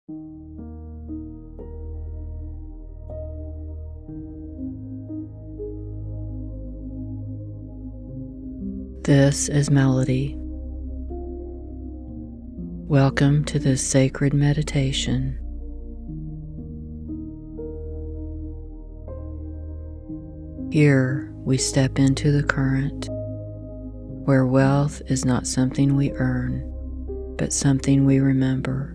This is Melody. Welcome to this sacred meditation. Here we step into the current, where wealth is not something we earn, but something we remember.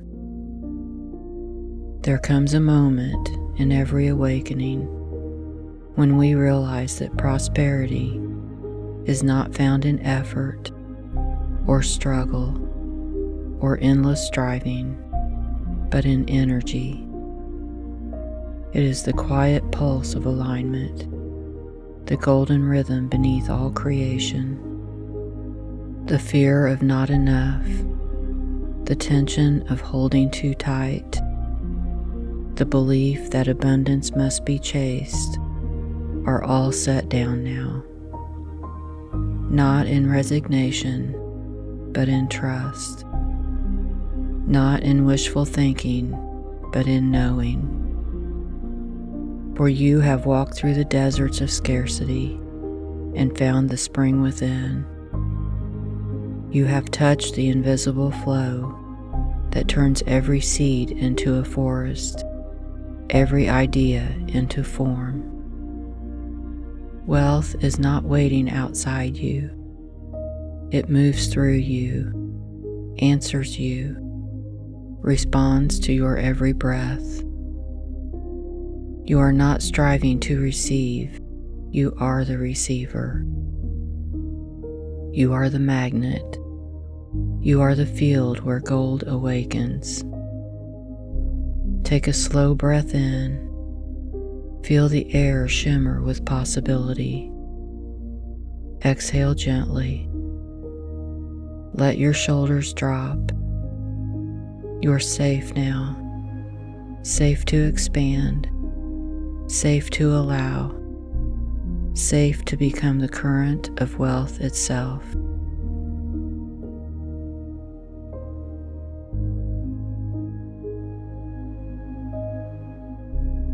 There comes a moment in every awakening when we realize that prosperity is not found in effort or struggle or endless striving, but in energy. It is the quiet pulse of alignment, the golden rhythm beneath all creation. The fear of not enough, the tension of holding too tight, the belief that abundance must be chased are all set down now. Not in resignation, but in trust. Not in wishful thinking, but in knowing. For you have walked through the deserts of scarcity and found the spring within. You have touched the invisible flow that turns every seed into a forest, every idea into form. Wealth is not waiting outside you. It moves through you, answers you, responds to your every breath. You are not striving to receive, you are the receiver. You are the magnet. You are the field where gold awakens. Take a slow breath in. Feel the air shimmer with possibility. Exhale gently. Let your shoulders drop. You're safe now. Safe to expand. Safe to allow. Safe to become the current of wealth itself.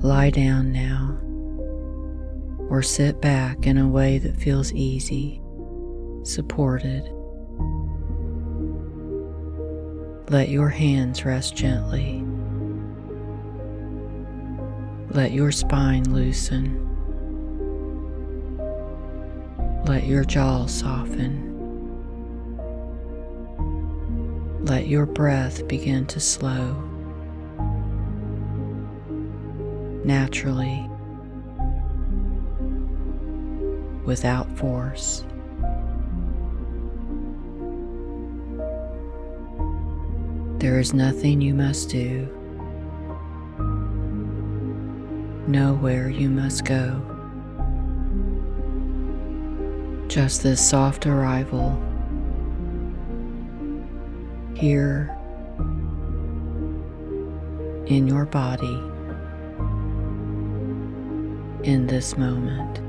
Lie down now, or sit back in a way that feels easy, supported. Let your hands rest gently. Let your spine loosen. Let your jaw soften. Let your breath begin to slow. Naturally, without force. There is nothing you must do, nowhere you must go. Just this soft arrival, here in your body, in this moment.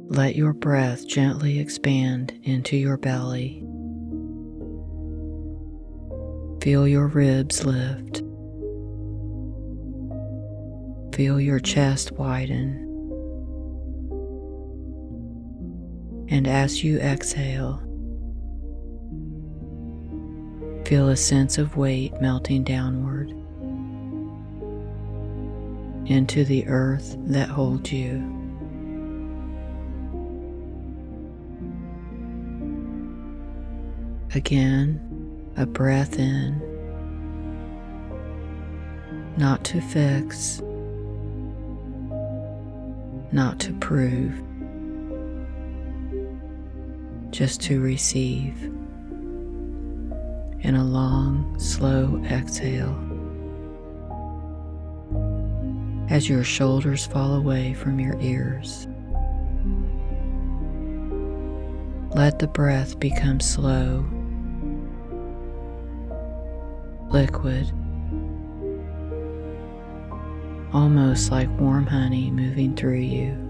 Let your breath gently expand into your belly. Feel your ribs lift. Feel your chest widen. And as you exhale, feel a sense of weight melting downward into the earth that holds you. Again, a breath in, not to fix, not to prove, just to receive. And a long, slow exhale. as your shoulders fall away from your ears. Let the breath become slow, liquid, almost like warm honey moving through you.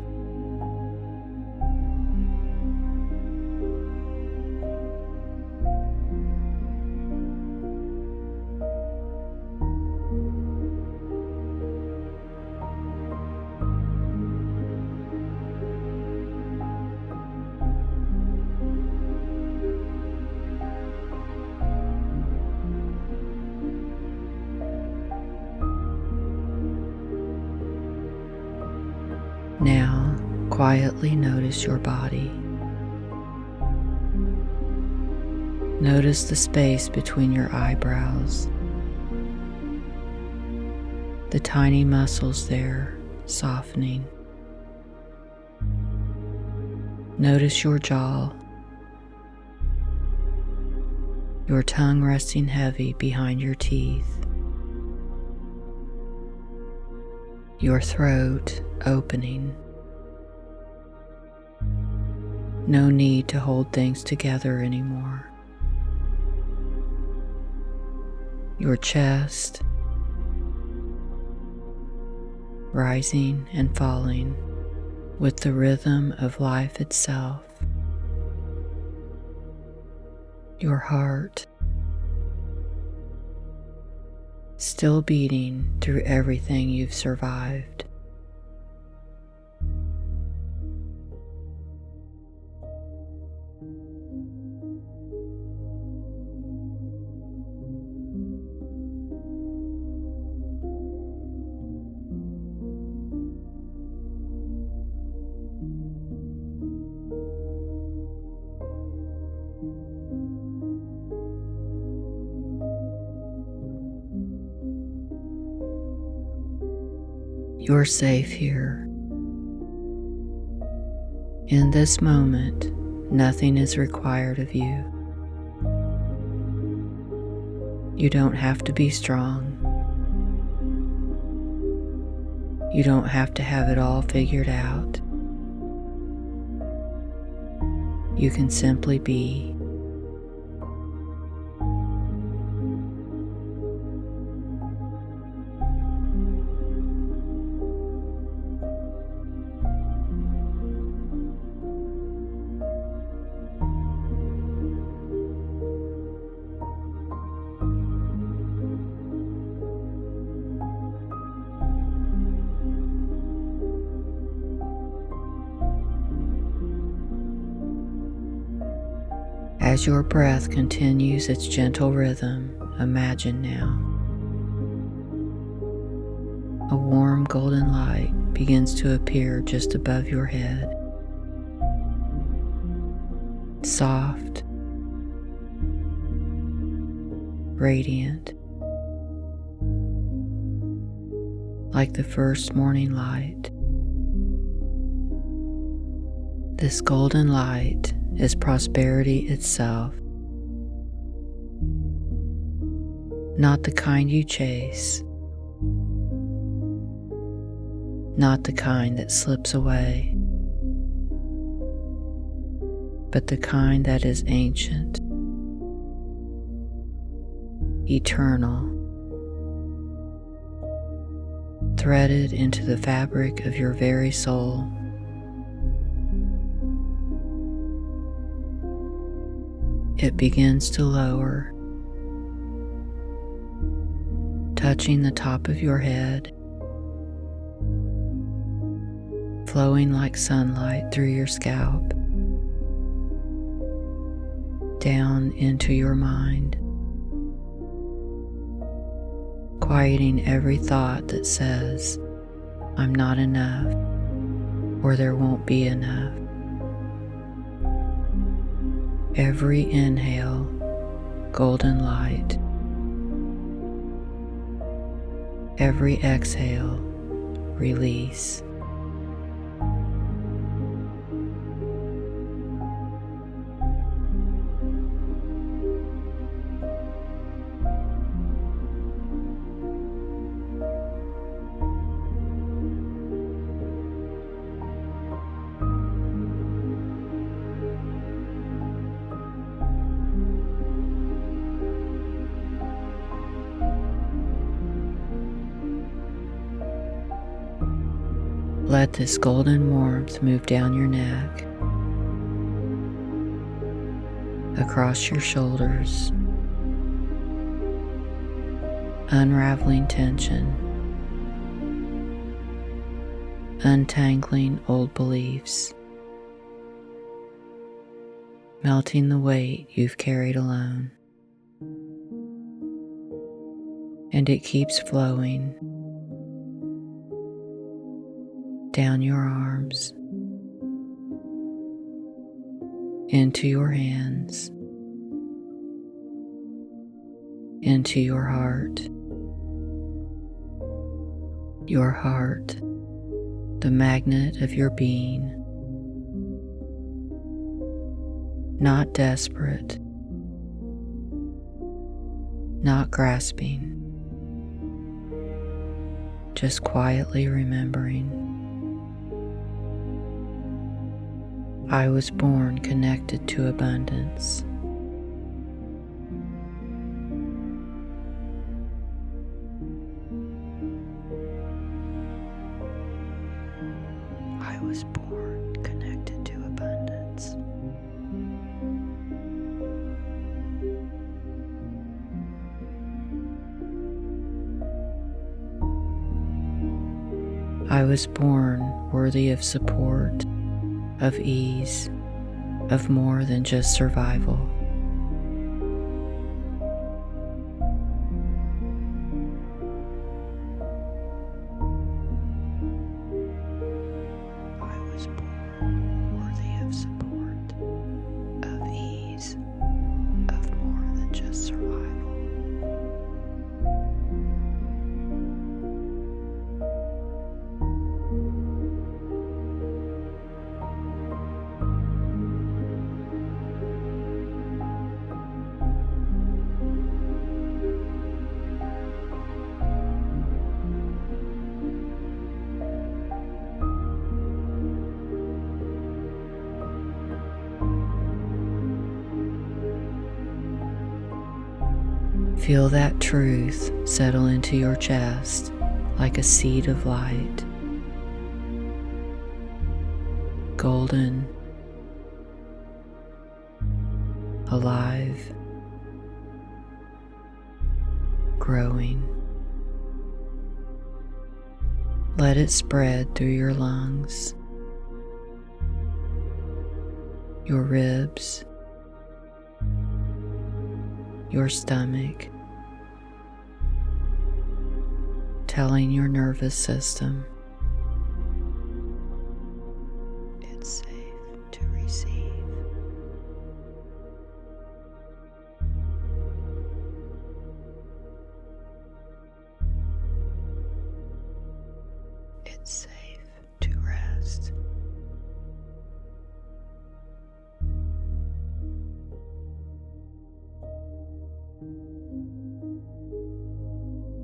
Now, quietly notice your body. Notice the space between your eyebrows, the tiny muscles there softening. Notice your jaw, your tongue resting heavy behind your teeth, your throat opening. No need to hold things together anymore. Your chest rising and falling with the rhythm of life itself. Your heart still beating through everything you've survived. You're safe here. In this moment, nothing is required of you. You don't have to be strong. You don't have to have it all figured out. You can simply be. As your breath continues its gentle rhythm, imagine now. A warm golden light begins to appear just above your head. Soft, radiant, like the first morning light. This golden light is prosperity itself, not the kind you chase, not the kind that slips away, but the kind that is ancient, eternal, threaded into the fabric of your very soul. It begins to lower, touching the top of your head, flowing like sunlight through your scalp, down into your mind, quieting every thought that says, "I'm not enough," or "there won't be enough." Every inhale, golden light. Every exhale, release. Let this golden warmth move down your neck, across your shoulders, unraveling tension, untangling old beliefs, melting the weight you've carried alone. And it keeps flowing down your arms, into your hands, into your heart, the magnet of your being, not desperate, not grasping, just quietly remembering. I was born connected to abundance. I was born connected to abundance. I was born worthy of support, of ease, of more than just survival. I was born worthy of support, of ease, of more than just survival. Feel that truth settle into your chest like a seed of light, golden, alive, growing. Let it spread through your lungs, your ribs, your stomach, telling your nervous system it's safe to receive. It's safe to rest.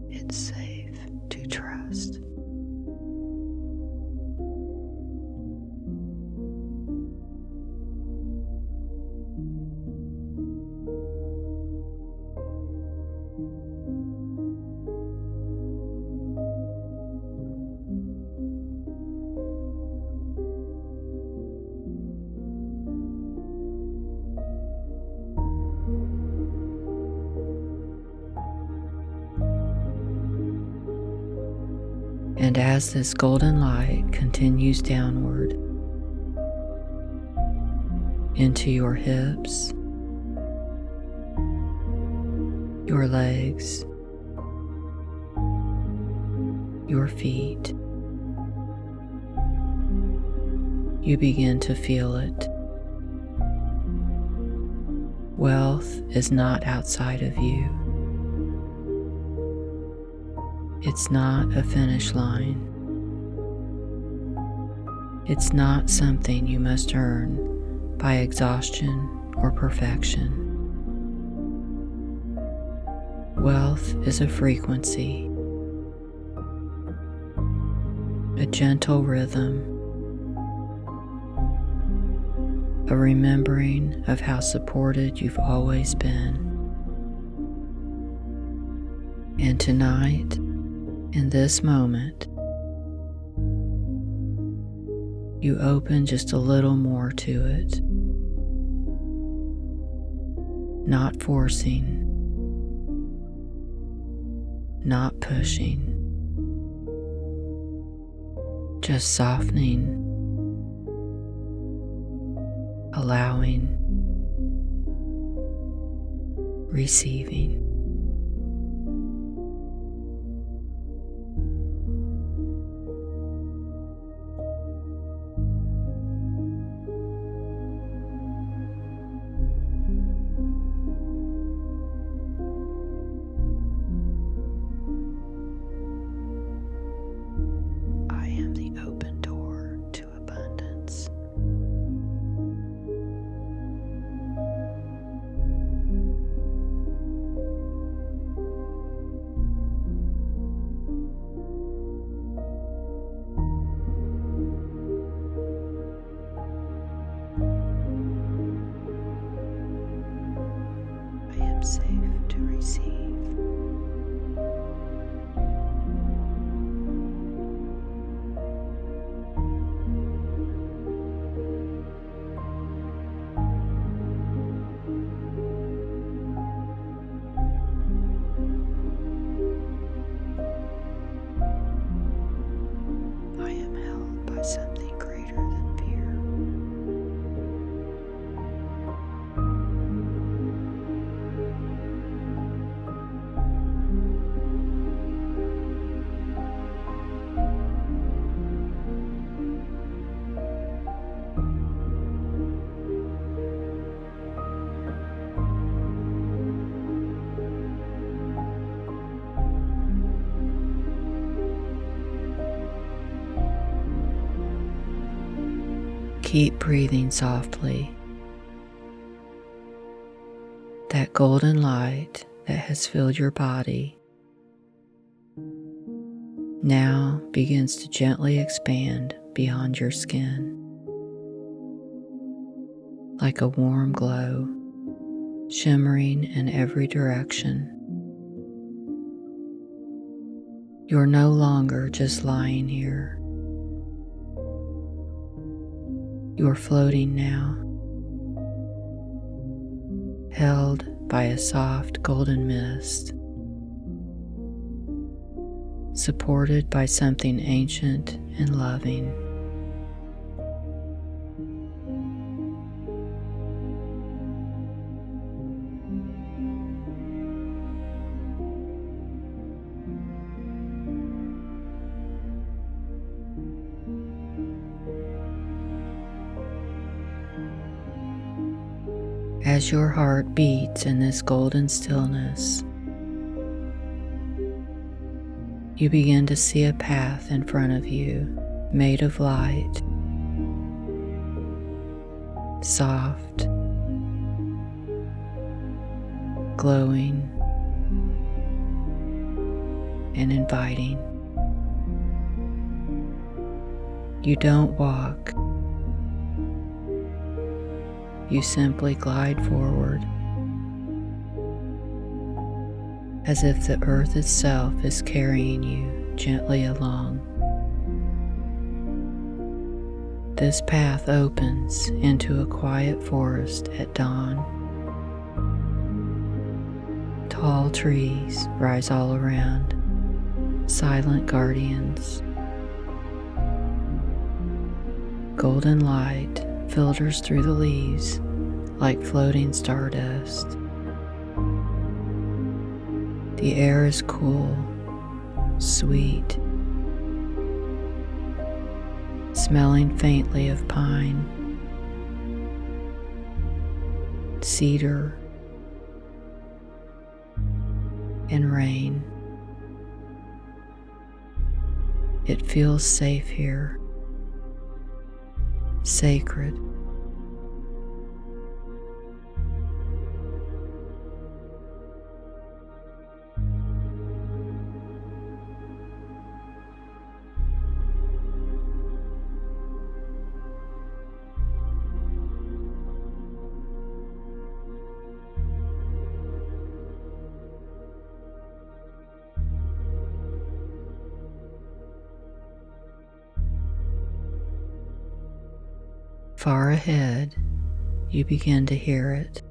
It's safe to trust. And as this golden light continues downward into your hips, your legs, your feet, you begin to feel it. Wealth is not outside of you. It's not a finish line. It's not something you must earn by exhaustion or perfection. Wealth is a frequency, a gentle rhythm, a remembering of how supported you've always been. And tonight, in this moment, you open just a little more to it, not forcing, not pushing, just softening, allowing, receiving. I am the open door to abundance. I am safe to receive. I am held by something greater than fear. Keep breathing softly. That golden light that has filled your body now begins to gently expand beyond your skin, like a warm glow, shimmering in every direction. You're no longer just lying here. You're floating now, held by a soft golden mist, supported by something ancient and loving. As your heart beats in this golden stillness, you begin to see a path in front of you made of light, soft, glowing, and inviting. You don't walk. You simply glide forward, as if the earth itself is carrying you gently along. This path opens into a quiet forest at dawn. Tall trees rise all around, silent guardians. Golden light filters through the leaves like floating stardust. The air is cool, sweet, smelling faintly of pine, cedar, and rain. It feels safe here, sacred. Far ahead, you begin to hear it.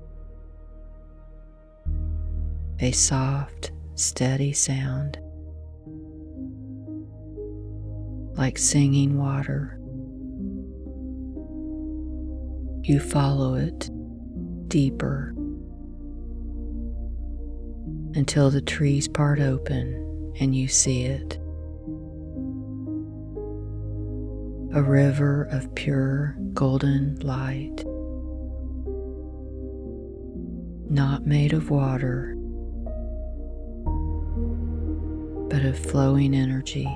A soft, steady sound, like singing water. You follow it deeper until the trees part open and you see it. A river of pure golden light, not made of water, but of flowing energy,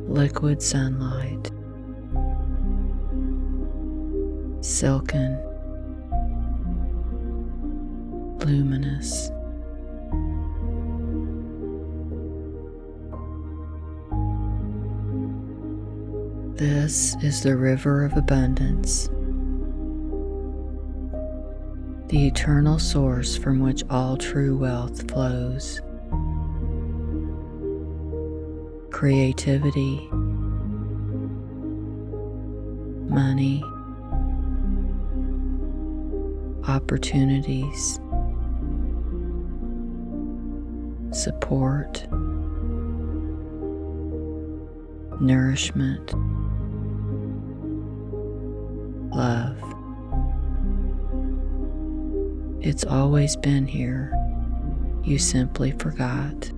liquid sunlight, silken, luminous. This is the river of abundance, the eternal source from which all true wealth flows. Creativity, money, opportunities, support, nourishment, love. It's always been here. You simply forgot.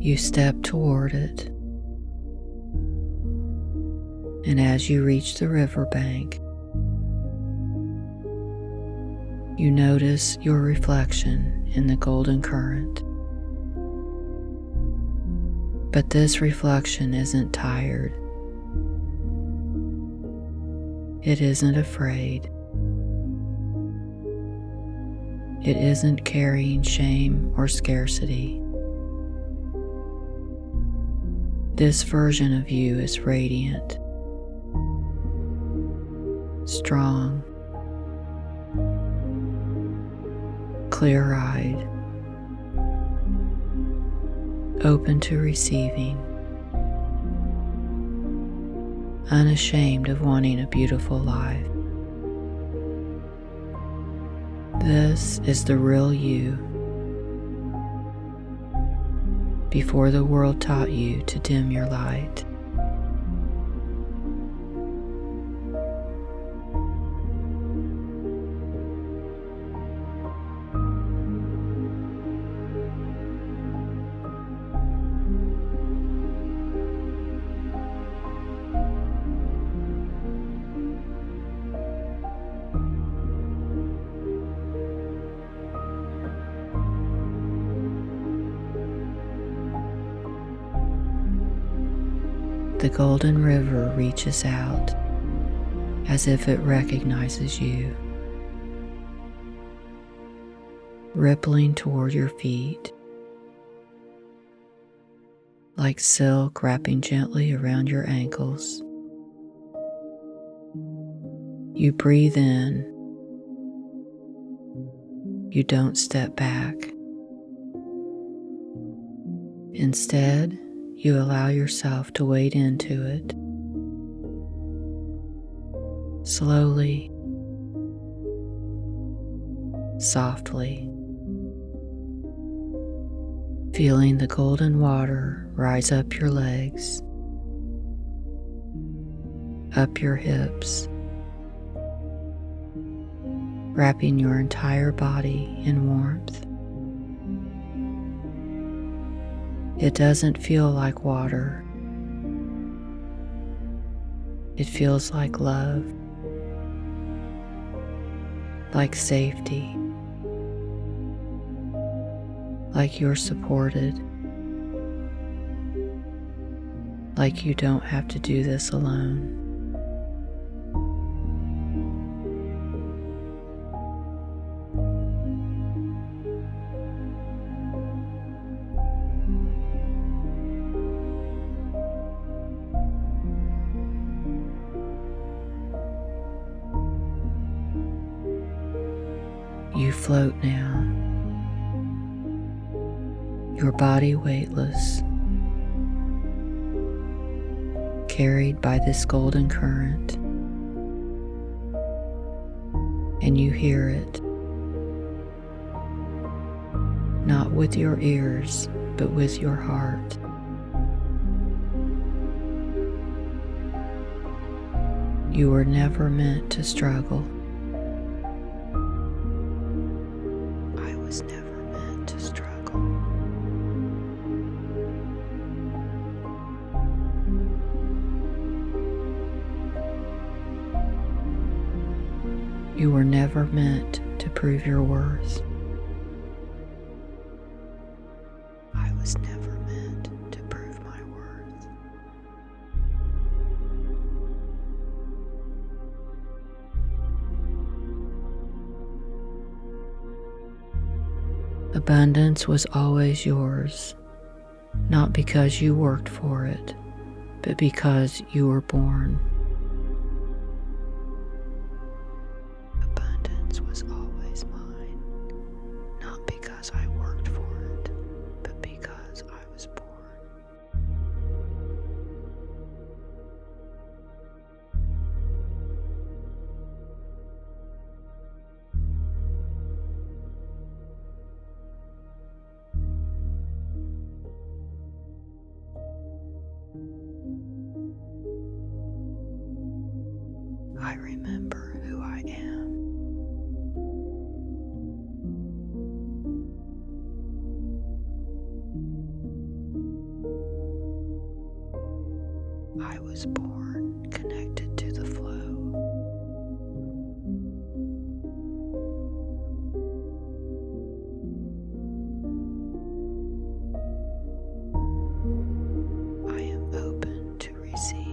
You step toward it, and as you reach the riverbank, you notice your reflection in the golden current. But this reflection isn't tired. It isn't afraid. It isn't carrying shame or scarcity. This version of you is radiant, strong, clear-eyed, open to receiving, unashamed of wanting a beautiful life. This is the real you, before the world taught you to dim your light. The golden river reaches out as if it recognizes you, rippling toward your feet, like silk wrapping gently around your ankles. You breathe in. You don't step back. Instead, you allow yourself to wade into it, slowly, softly, feeling the golden water rise up your legs, up your hips, wrapping your entire body in warmth. It doesn't feel like water. It feels like love, like safety, like you're supported, like you don't have to do this alone. float now, your body weightless, carried by this golden current, and you hear it, not with your ears, but with your heart. You were never meant to struggle. I was never meant to struggle. You were never meant to prove your worth. I was never meant to prove my worth. Abundance was always yours, not because you worked for it, but because you were born. Abundance was always mine, not because I worked for it, but because I was born. I remember who I am. I was born connected to the flow. I am open to receive.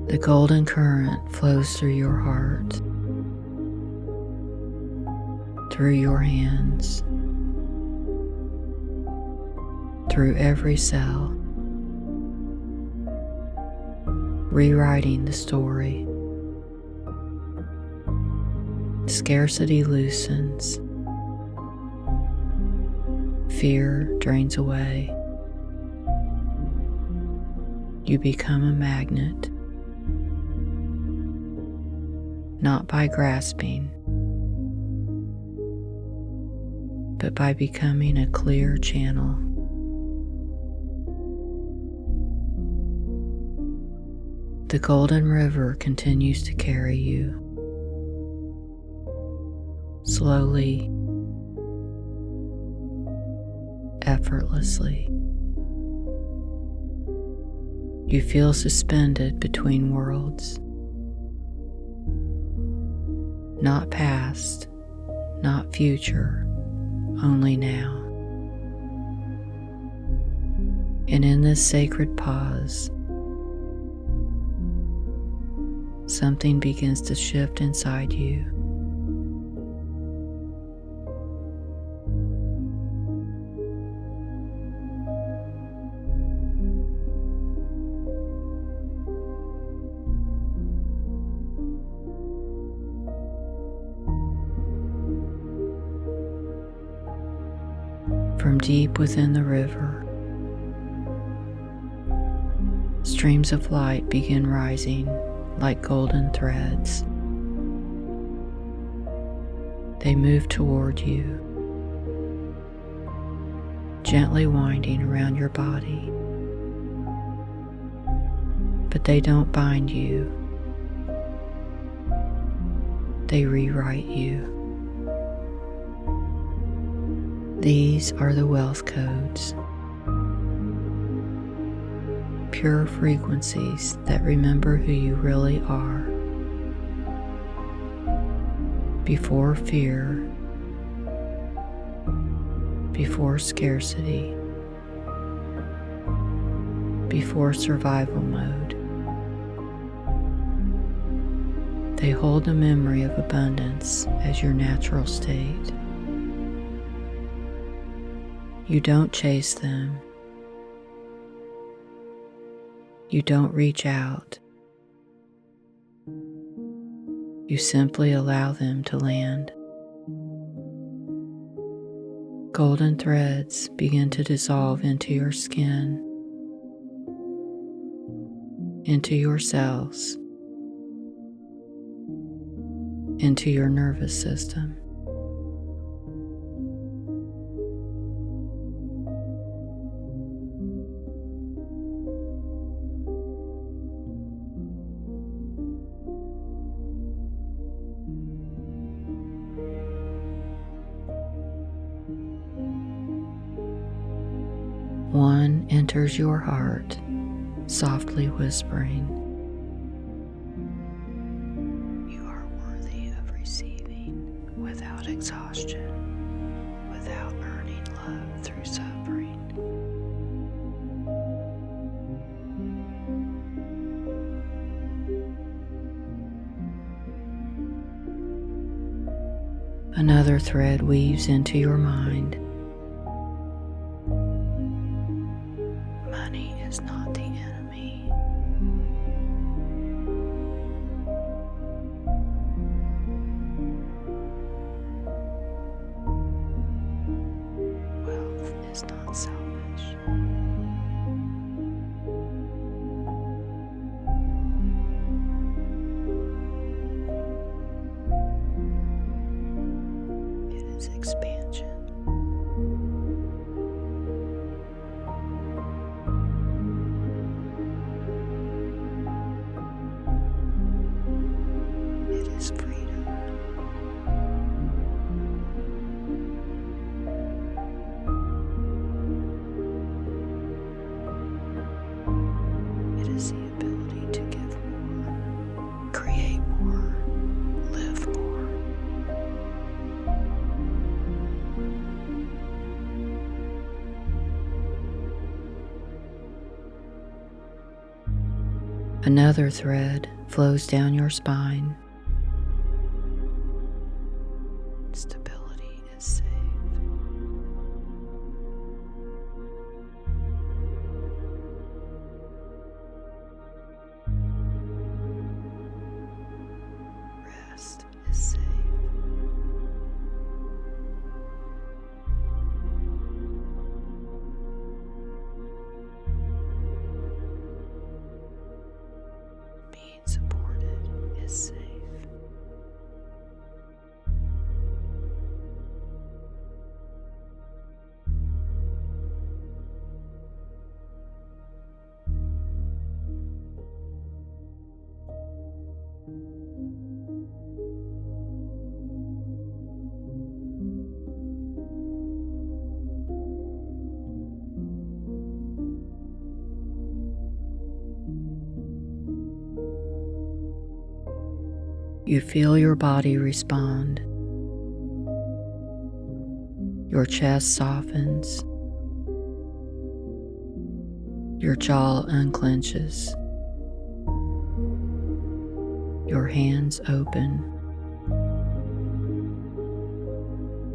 The golden current flows through your heart, through your hands, through every cell, rewriting the story. Scarcity loosens, fear drains away. You become a magnet, not by grasping, but by becoming a clear channel. The golden river continues to carry you, slowly, effortlessly. You feel suspended between worlds. Not past, not future, only now. And in this sacred pause, something begins to shift inside you. From deep within the river, streams of light begin rising like golden threads. They move toward you, gently winding around your body. But they don't bind you. They rewrite you. These are the wealth codes, pure frequencies that remember who you really are. Before fear, before scarcity, before survival mode. They hold a memory of abundance as your natural state. You don't chase them. You don't reach out. You simply allow them to land. Golden threads begin to dissolve into your skin, into your cells, into your nervous system. One enters your heart, softly whispering, "You are worthy of receiving without exhaustion, without earning love through suffering." Another thread weaves into your mind. Money is not the enemy. Wealth is not selfish. It is expansion. It is freedom. It is the ability to give more, create more, live more. Another thread flows down your spine. Stability is safe. Rest is safe. Being supported is safe. You feel your body respond. Your chest softens. Your jaw unclenches. Your hands open.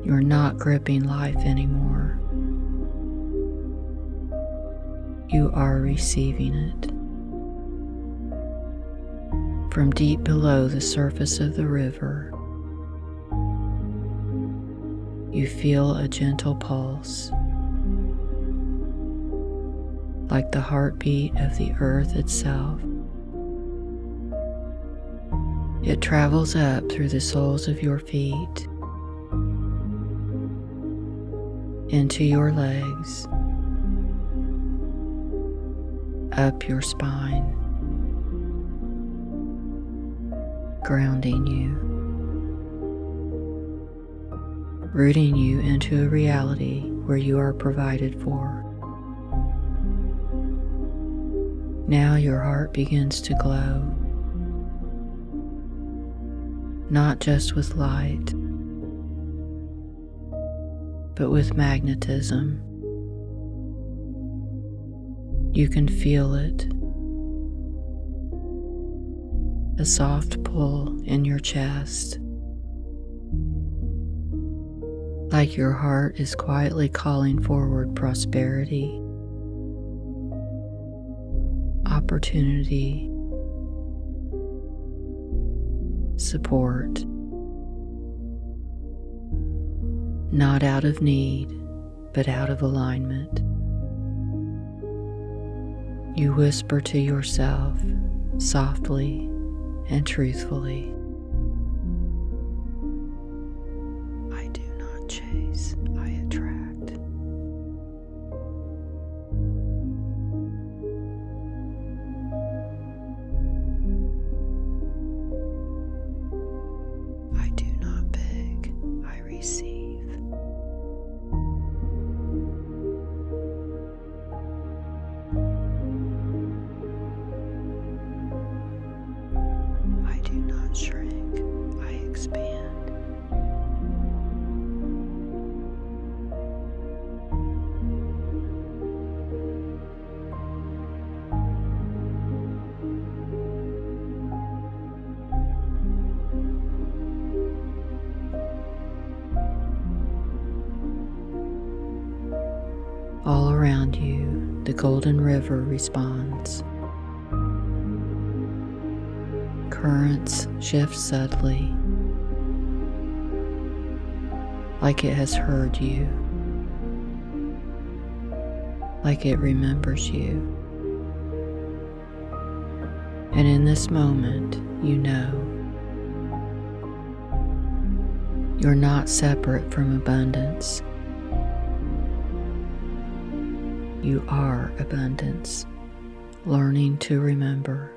You're not gripping life anymore. You are receiving it. From deep below the surface of the river, you feel a gentle pulse, like the heartbeat of the earth itself. It travels up through the soles of your feet, into your legs, up your spine, grounding you, rooting you into a reality where you are provided for. Now your heart begins to glow, not just with light, but with magnetism. You can feel it, a soft pull in your chest, like your heart is quietly calling forward prosperity, opportunity, support, not out of need, but out of alignment. You whisper to yourself softly and truthfully, I do not chase, I attract. I do not beg, I receive. I do not shrink, I expand. All around you, the golden river responds. Currents shift subtly, like it has heard you, like it remembers you. And in this moment, you know you're not separate from abundance. You are abundance, learning to remember.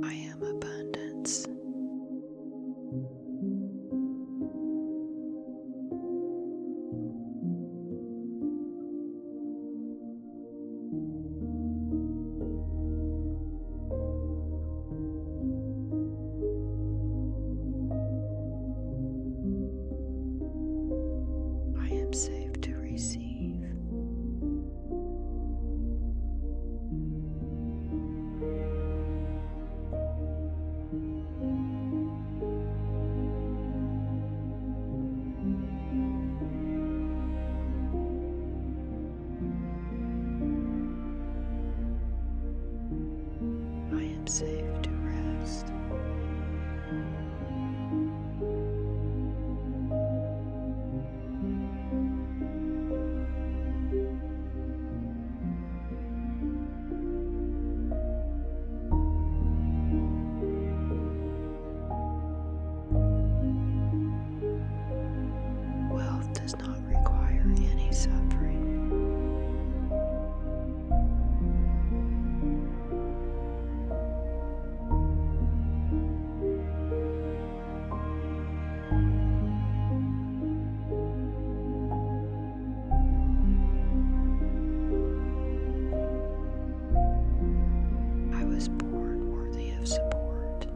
I am abundance. I am safe to receive. I am safe to rest. Wealth does not require any suffering. I was born worthy of support.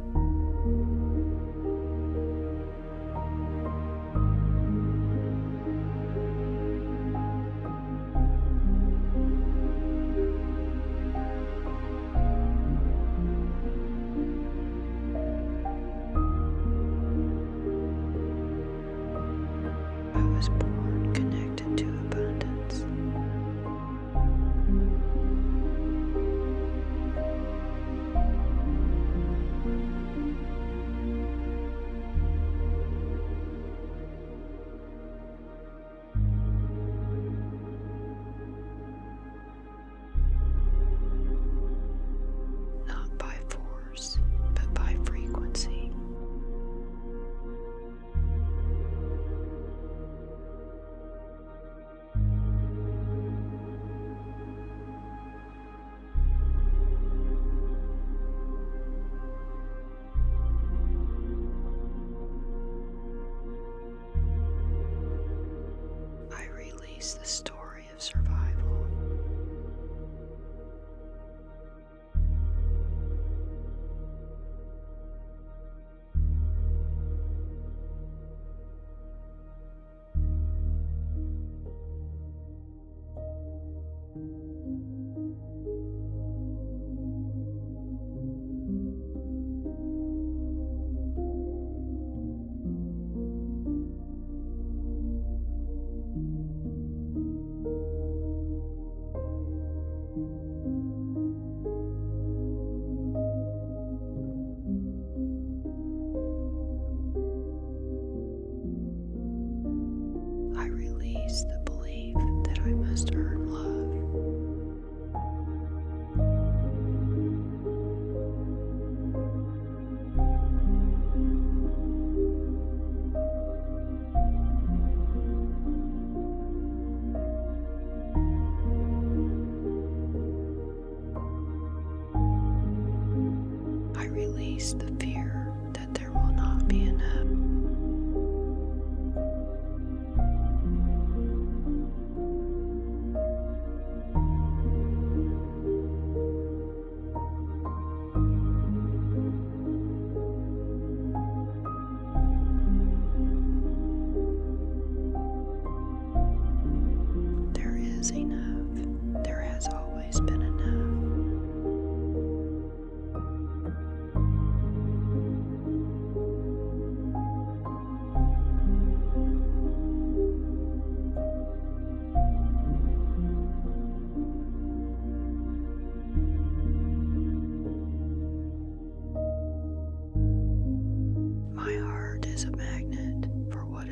I was born connected to abundance. Not by force, but by frequency. I release the story of survival.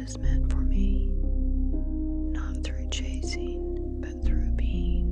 is meant for me, not through chasing, but through being.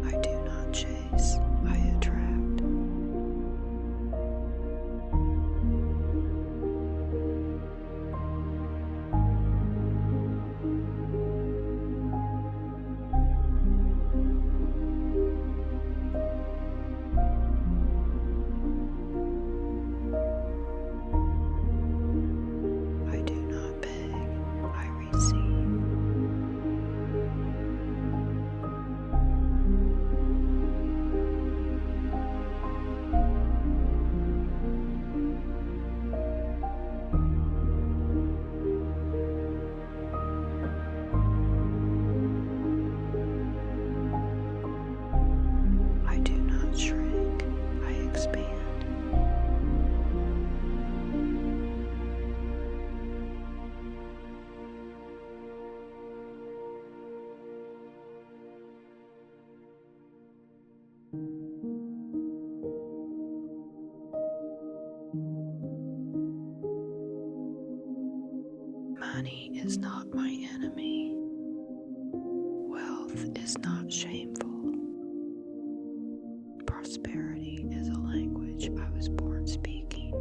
I do not chase, I attract. I do not beg, I receive. I do not shrink, I expand. Money is not my enemy. Wealth is not shameful. Prosperity is a language I was born speaking.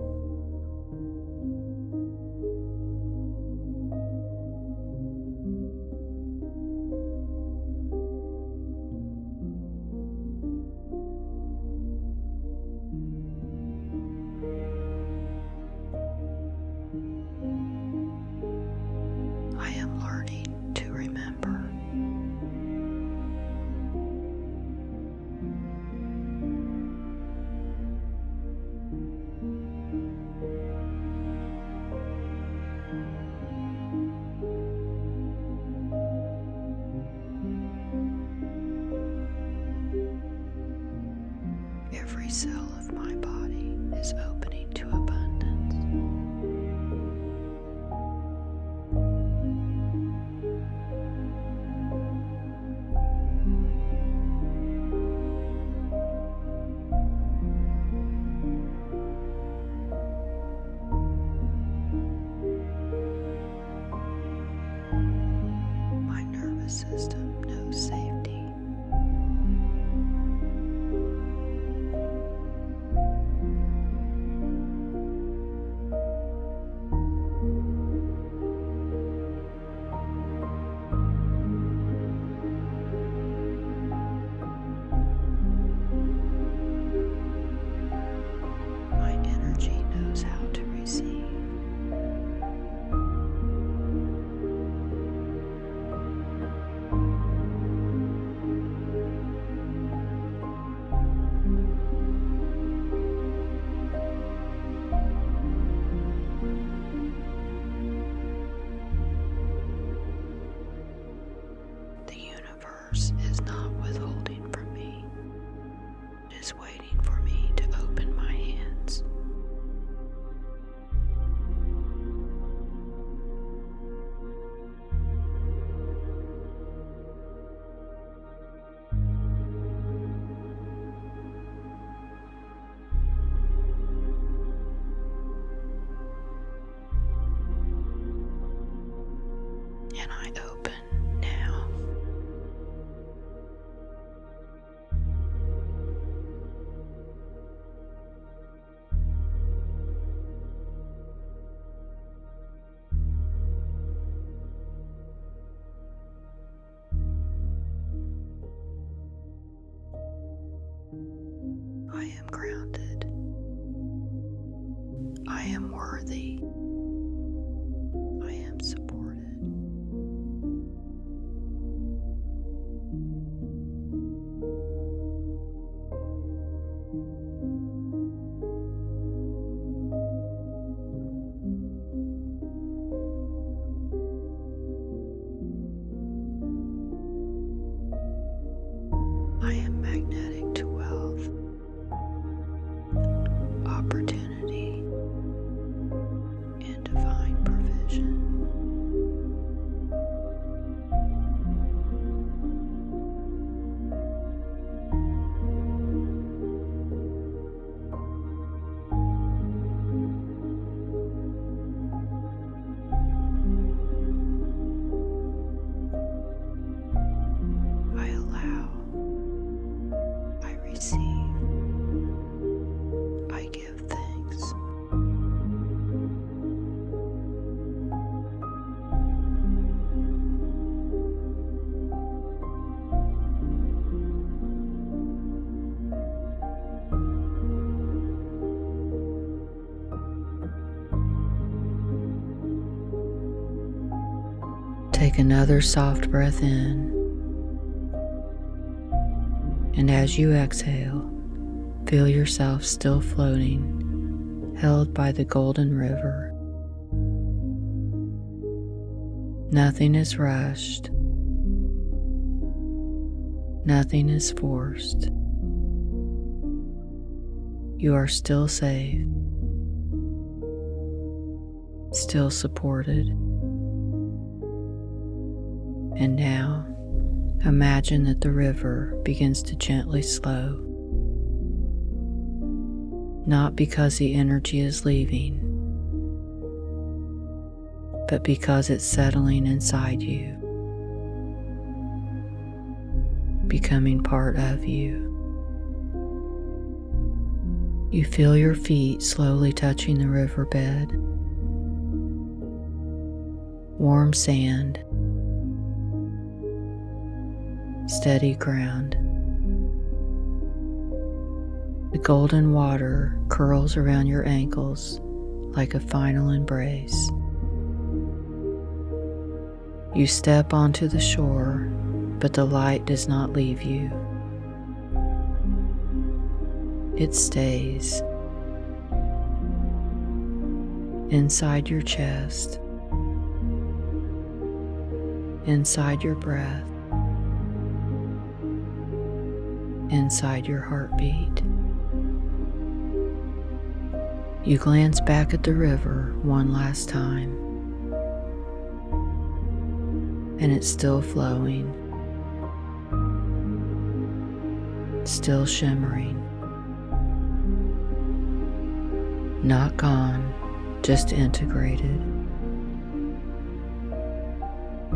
I am learning to remember. Every cell of my body is opening to abundance. My nervous system knows safety. My energy knows how to receive. The universe is not withholding from me. It is waiting for me to open my hands. And I open now. am worthy. I am supported. I am magnetic to wealth, opportunity, and divine provision. I allow, I receive, I give thanks. Take another soft breath in, and as you exhale, feel yourself still floating, held by the golden river. Nothing is rushed. Nothing is forced. You are still safe, still supported. And now, imagine that the river begins to gently slow, not because the energy is leaving, but because it's settling inside you, becoming part of you. You feel your feet slowly touching the riverbed, warm sand, steady ground. The golden water curls around your ankles like a final embrace. You step onto the shore, but the light does not leave you. It stays inside your chest, inside your breath, inside your heartbeat. You glance back at the river one last time, and it's still flowing, still shimmering. Not gone, just integrated.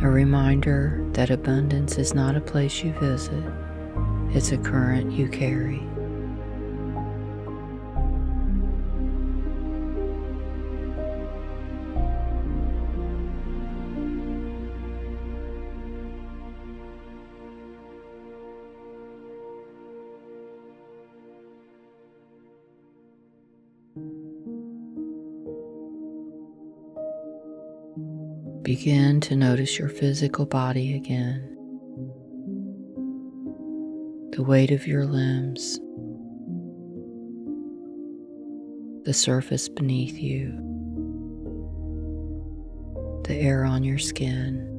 A reminder that abundance is not a place you visit, it's a current you carry. Begin to notice your physical body again. The weight of your limbs, the surface beneath you, the air on your skin.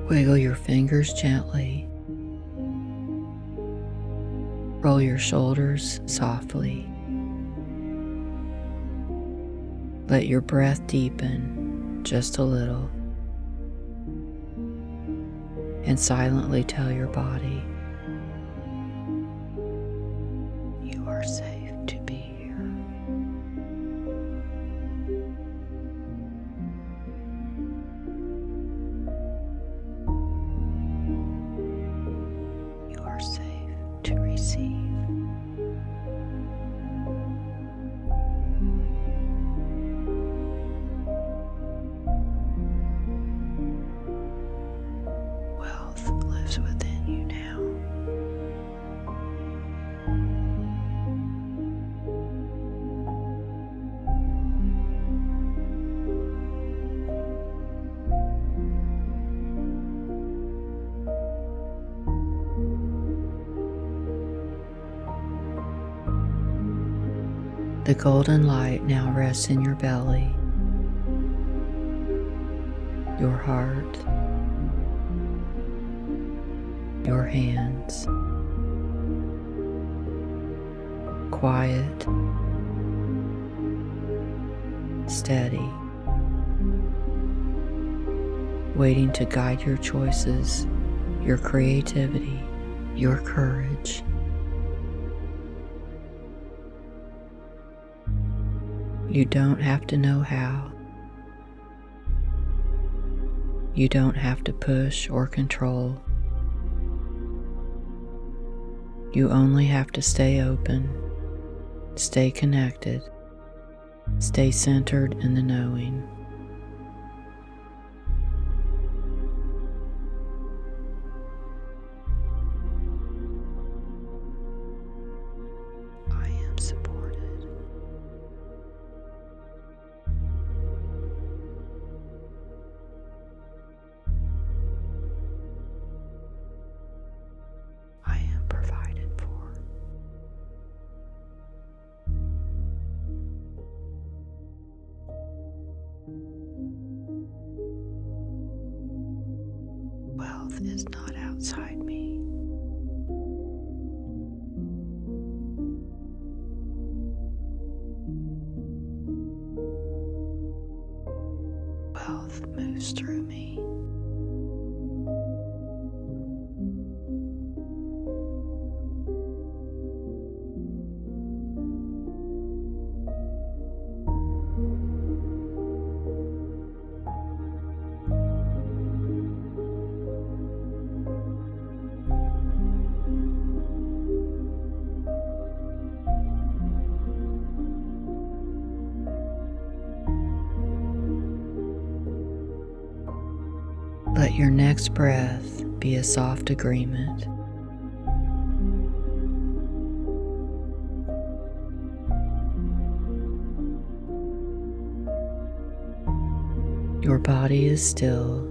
Wiggle your fingers gently. Roll your shoulders softly. Let your breath deepen just a little. And silently tell your body, you are safe to be here. You are safe to receive. The golden light now rests in your belly, your heart, your hands. Quiet, steady, waiting to guide your choices, your creativity, your courage. You don't have to know how. You don't have to push or control. You only have to stay open, stay connected, stay centered in the knowing. I am supported. I am provided for. Wealth is not outside me. Wealth moves through me. Let your next breath be a soft agreement. Your body is still,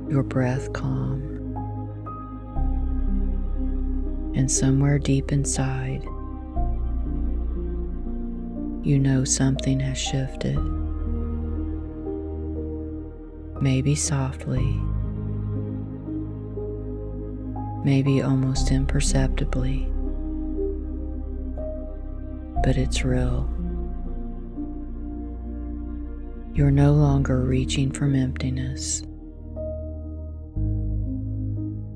your breath calm, and somewhere deep inside, you know something has shifted. Maybe softly, maybe almost imperceptibly, but it's real. You're no longer reaching from emptiness.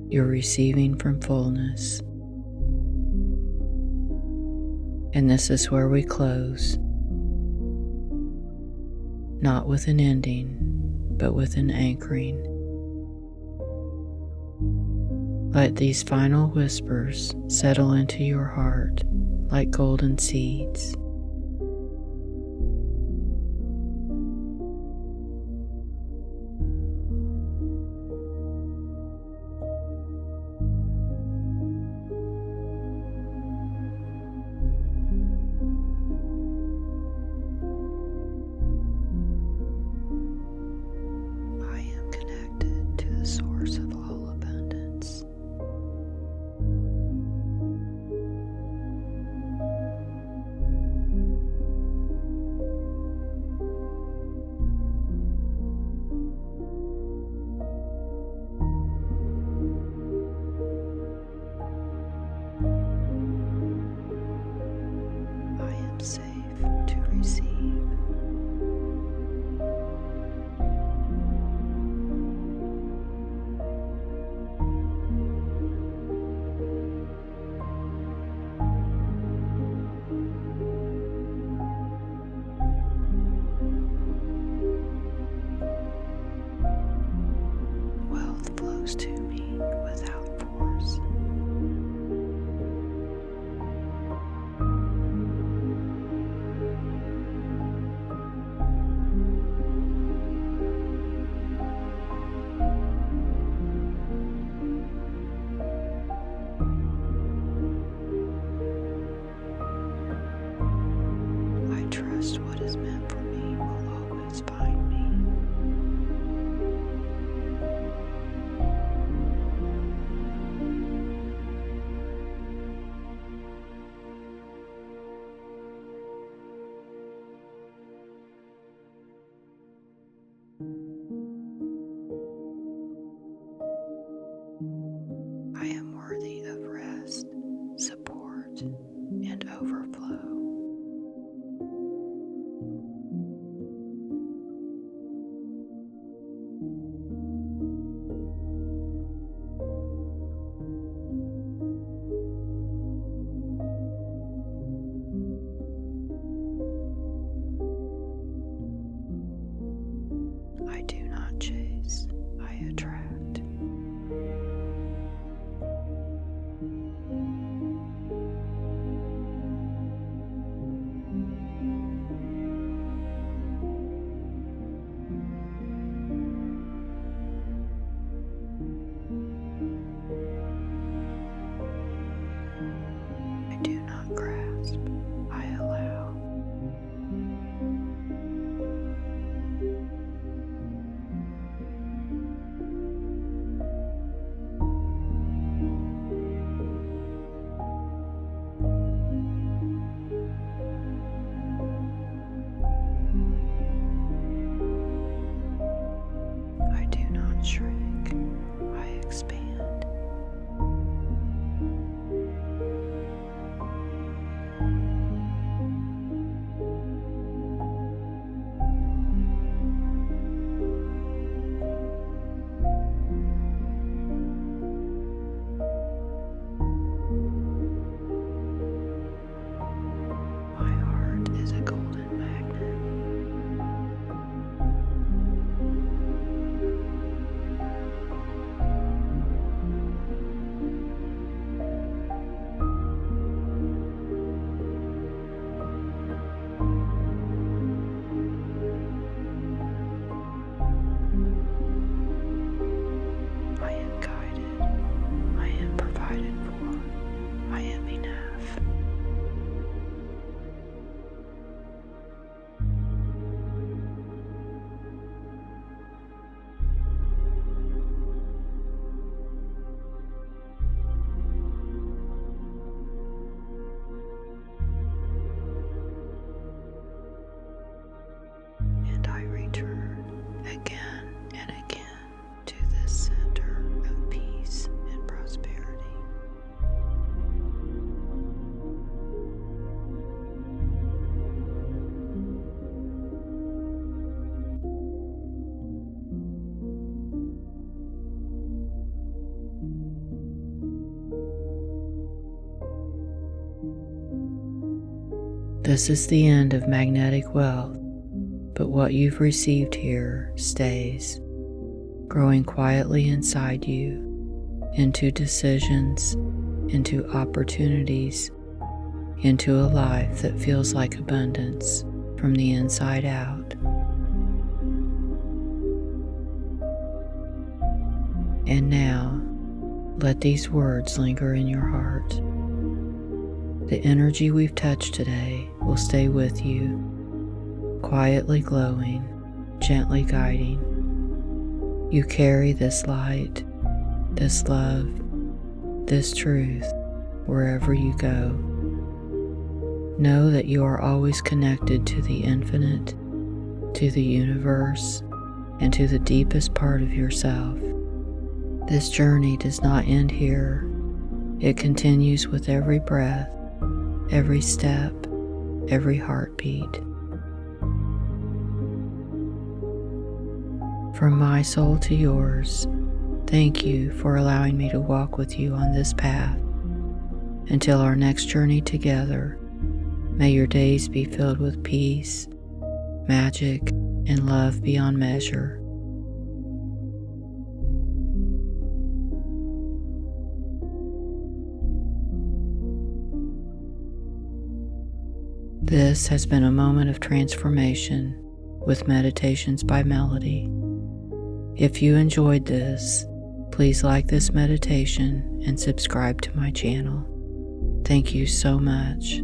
You're receiving from fullness. And this is where we close, not with an ending, but with an anchoring. Let these final whispers settle into your heart like golden seeds. Source of all abundance. I am safe to receive. Flows to me without force. I trust what is meant for me will always find me. I am worthy of rest, support, and overflow. I do not chase, I attract. I do not grasp, I allow. I do not shrink, I expand. My heart is a golden magnet. I am guided. I am provided for. I am enough. And I return again and again to this center of peace and prosperity. This is the end of magnetic wealth, but what you've received here stays, growing quietly inside you, into decisions, into opportunities, into a life that feels like abundance from the inside out. And now, let these words linger in your heart. The energy we've touched today will stay with you, quietly glowing, gently guiding. You carry this light, this love, this truth wherever you go. Know that you are always connected to the infinite, to the universe, and to the deepest part of yourself. This journey does not end here. It continues with every breath, every step, every heartbeat. From my soul to yours, thank you for allowing me to walk with you on this path. Until our next journey together, may your days be filled with peace, magic, and love beyond measure. This has been a moment of transformation with Meditations by Melody. If you enjoyed this, please like this meditation and subscribe to my channel. Thank you so much.